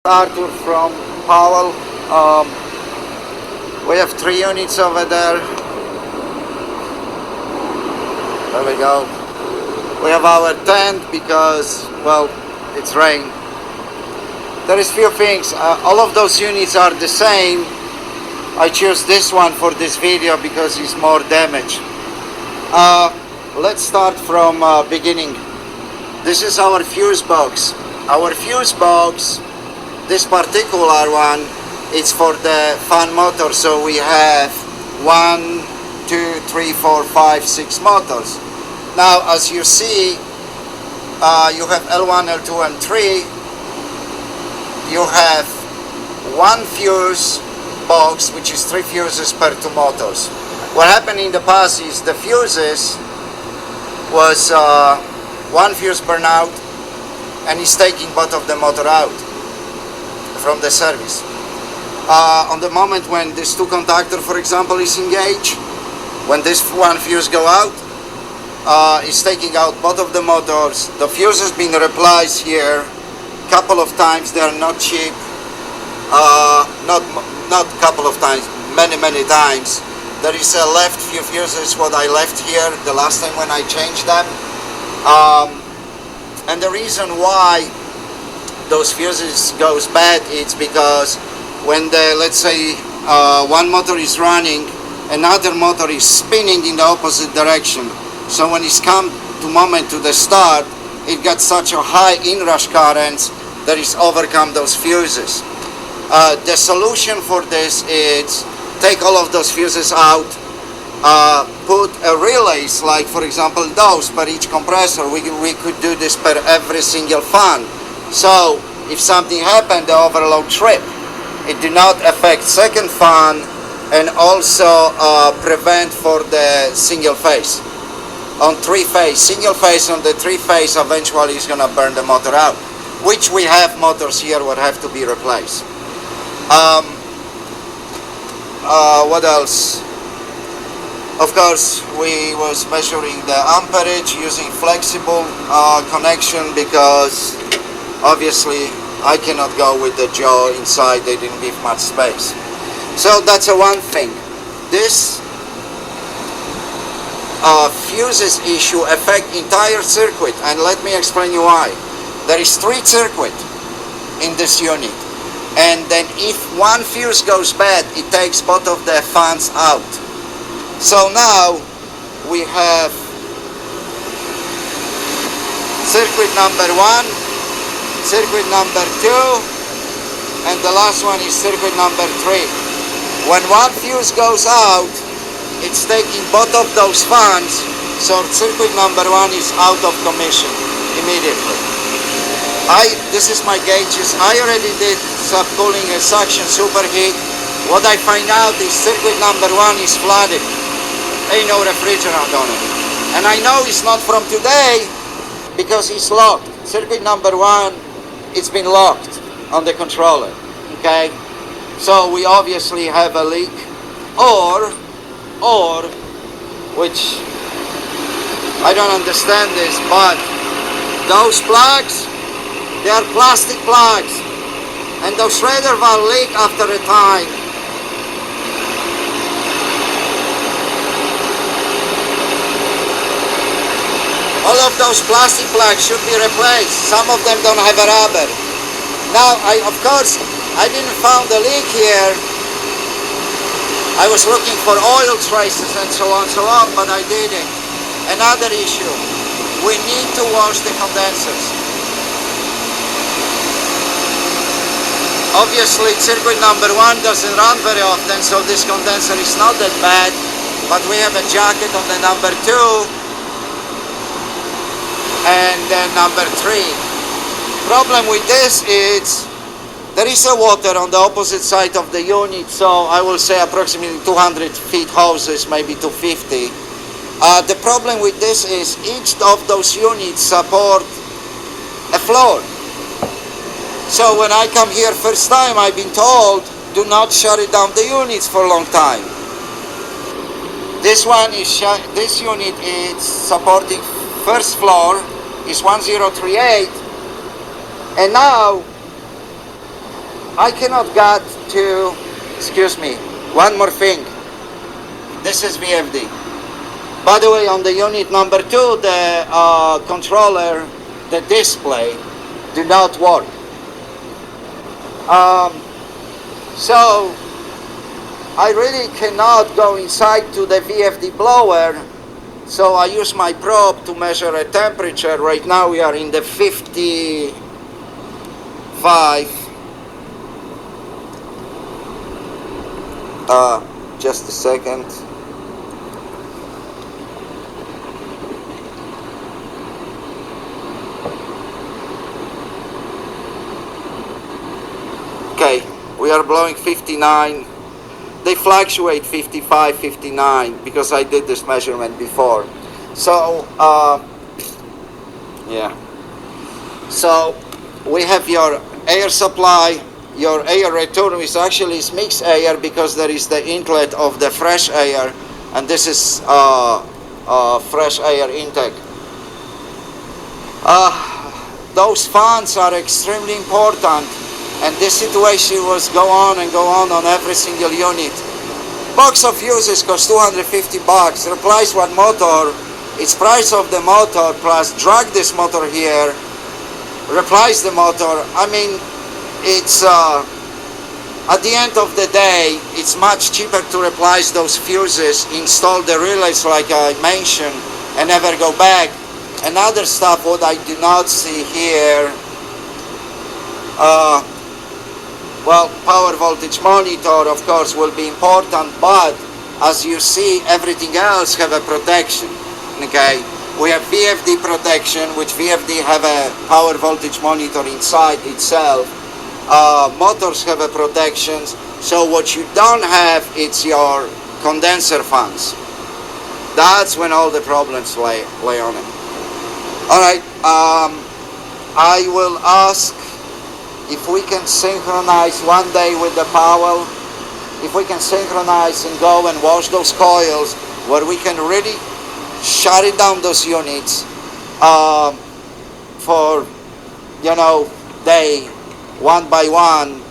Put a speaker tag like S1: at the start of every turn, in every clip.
S1: Arthur from Powell. We have 3 units over there. There we go. We have our tent because, well, it's rain. There is few things. All of those units are the same. I choose this one for this video because it's more damage. Let's start from beginning. This is our fuse box. Our fuse box, this particular one, it's for the fan motor. So we have 1, 2, 3, 4, 5, 6 motors. Now, as you see, you have L1, L2, and 3. You have one fuse box, which is 3 fuses per 2 motors. What happened in the past is the fuses was one fuse burn out, and it's taking both of the motor out from the service. On the moment when this 2 contactor, for example, is engaged, when this one fuse go out, it's taking out both of the motors. The fuse has been replaced here a couple of times. They are not cheap. Not couple of times, many times. There is a left few fuses what I left here the last time when I changed them. And the reason why those fuses goes bad, it's because when the, let's say, one motor is running, another motor is spinning in the opposite direction. So when it's come to moment to the start, it got such a high inrush currents that it's overcome those fuses. The solution for this is take all of those fuses out, put a relays, like for example those per each compressor. We could do this per every single fan. So if something happened, the overload trip, it do not affect second fan, and also prevent for the single phase. On 3-phase, single phase on the 3-phase eventually is gonna burn the motor out, which we have motors here what have to be replaced. What else? Of course, we was measuring the amperage using flexible connection, because obviously I cannot go with the jaw inside. They didn't give much space. So that's one thing. This fuses issue affect entire circuit, and let me explain you why. There is 3 circuits in this unit, and then if one fuse goes bad, it takes both of the fans out. So now we have circuit number 1, circuit number 2, and the last one is circuit number 3. When one fuse goes out, it's taking both of those fans, so circuit number 1 is out of commission immediately. This is my gauges. I already did subcooling and suction superheat. What I find out is circuit number 1 is flooded. Ain't no refrigerant on it. And I know it's not from today because it's locked. Circuit number 1, it's been locked on the controller. Okay? So we obviously have a leak, or which I don't understand this, but those plugs, they are plastic plugs, and those shredder valve leak after a time. All of those plastic plugs should be replaced. Some of them don't have a rubber. Now, of course, I didn't found the leak here. I was looking for oil traces and so on, but I didn't. Another issue, we need to wash the condensers. Obviously, circuit number 1 doesn't run very often, so this condenser is not that bad, but we have a jacket on the number 2 and then number 3. Problem with this is there is a water on the opposite side of the unit, so I will say approximately 200 feet hoses, maybe 250. The problem with this is each of those units support a floor. So when I come here first time, I've been told, do not shut it down the units for a long time. This unit is supporting first floor, is 1038, and now I cannot get to, excuse me, one more thing. This is VFD. By the way, on the unit number 2, the controller, the display, do not work. So I really cannot go inside to the VFD blower, so I use my probe to measure a temperature. Right now we are in the 55. Just a second. Okay, we are blowing 59. They fluctuate 55, 59 because I did this measurement before. So, yeah. So we have your air supply. Your air return is actually mixed air because there is the inlet of the fresh air, and this is fresh air intake. Those fans are extremely important, and this situation was go on every single unit. Box of fuses cost 250 bucks. Replace one motor. It's price of the motor plus drag this motor here. Replace the motor. I mean, it's at the end of the day, it's much cheaper to replace those fuses, install the relays like I mentioned, and never go back. And other stuff what I do not see here. Well, power voltage monitor, of course, will be important, but as you see, everything else have a protection. Okay, we have VFD protection, which VFD have a power voltage monitor inside itself. Motors have a protections. So what you don't have, it's your condenser fans. That's when all the problems lay on it. All right, I will ask if we can synchronize one day with the Powel, if we can synchronize and go and wash those coils, where we can really shut it down those units for, you know, day one by one,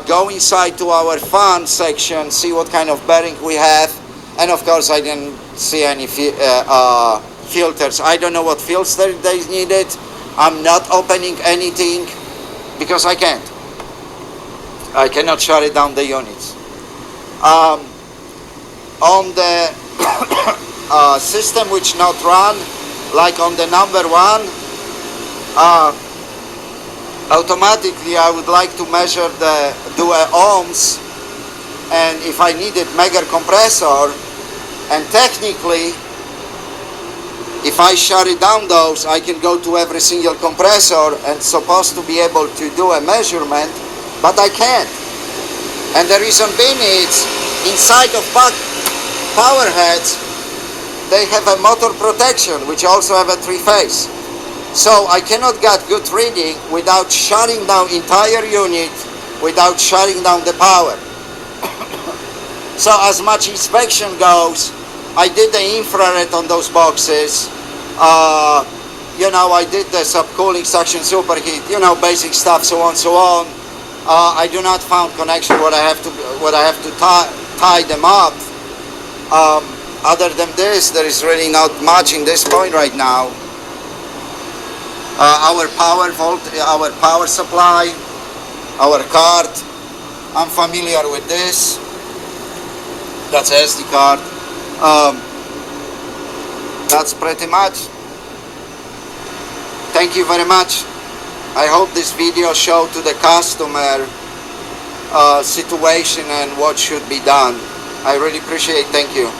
S1: go inside to our fan section, see what kind of bearing we have, and of course I didn't see any filters. I don't know what filters they needed. I'm not opening anything because I can't. I cannot shut it down the units. On the system which not run, like on the number 1, automatically I would like to measure do a ohms, and if I needed mega compressor, and technically if I shut it down those, I can go to every single compressor and supposed to be able to do a measurement, but I can't. And the reason being is inside of power heads they have a motor protection which also have a 3-phase. So I cannot get good reading without shutting down entire unit, without shutting down the power. So as much inspection goes, I did the infrared on those boxes. You know, I did the subcooling, suction, superheat, you know, basic stuff, so on, so on. I do not found connection what I have to tie them up. Other than this, there is really not much in this point right now. Our power supply, our card, I'm familiar with this. That's a SD card. That's pretty much. Thank you very much. I hope this video showed to the customer situation and what should be done. I really appreciate it. Thank you.